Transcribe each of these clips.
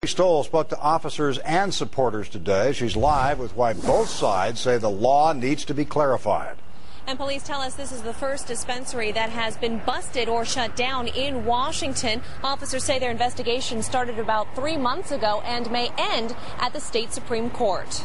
Stoll spoke to officers and supporters today. She's live with why both sides say the law needs to be clarified. And police tell us this is the first dispensary that has been busted or shut down in Washington. Officers say their investigation started about 3 months ago and may end at the state Supreme Court.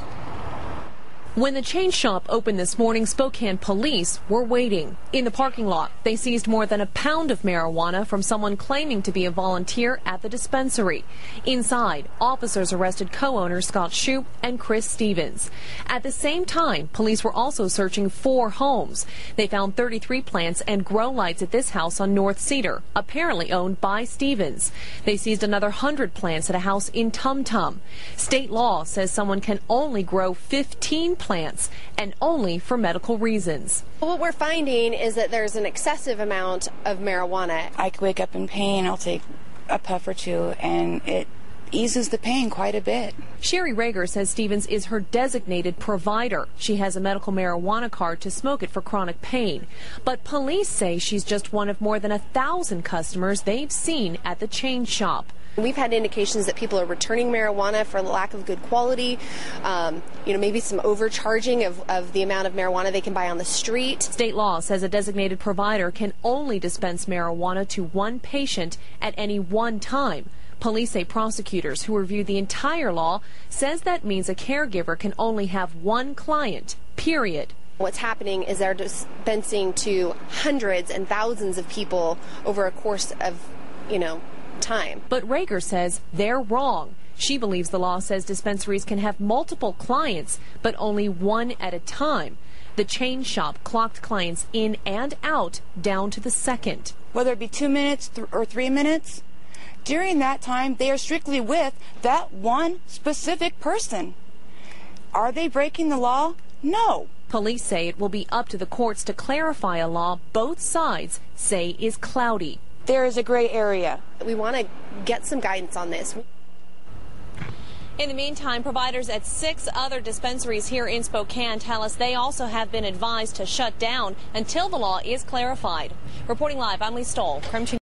When the chain shop opened this morning, Spokane police were waiting. In the parking lot, they seized more than a pound of marijuana from someone claiming to be a volunteer at the dispensary. Inside, officers arrested co-owners Scott Shoup and Chris Stevens. At the same time, police were also searching 4 homes. They found 33 plants and grow lights at this house on North Cedar, apparently owned by Stevens. They seized another 100 plants at a house in Tum Tum. State law says someone can only grow 15 plants, and only for medical reasons. What we're finding is that there's an excessive amount of marijuana. I wake up in pain, I'll take a puff or two, and it eases the pain quite a bit. Sherry Rager says Stevens is her designated provider. She has a medical marijuana card to smoke it for chronic pain. But police say she's just one of more than 1,000 customers they've seen at the chain shop. We've had indications that people are returning marijuana for lack of good quality, maybe some overcharging of the amount of marijuana they can buy on the street. State law says a designated provider can only dispense marijuana to one patient at any one time. Police say prosecutors who reviewed the entire law says that means a caregiver can only have one client, period. What's happening is they're dispensing to hundreds and thousands of people over a course of, time. But Rager says they're wrong. She believes the law says dispensaries can have multiple clients, but only one at a time. The chain shop clocked clients in and out down to the second. Whether it be 2 minutes or 3 minutes, during that time they are strictly with that one specific person. Are they breaking the law? No. Police say it will be up to the courts to clarify a law both sides say is cloudy. There is a gray area. We want to get some guidance on this. In the meantime, providers at 6 other dispensaries here in Spokane tell us they also have been advised to shut down until the law is clarified. Reporting live, I'm Lee Stoll, KREM 2 News.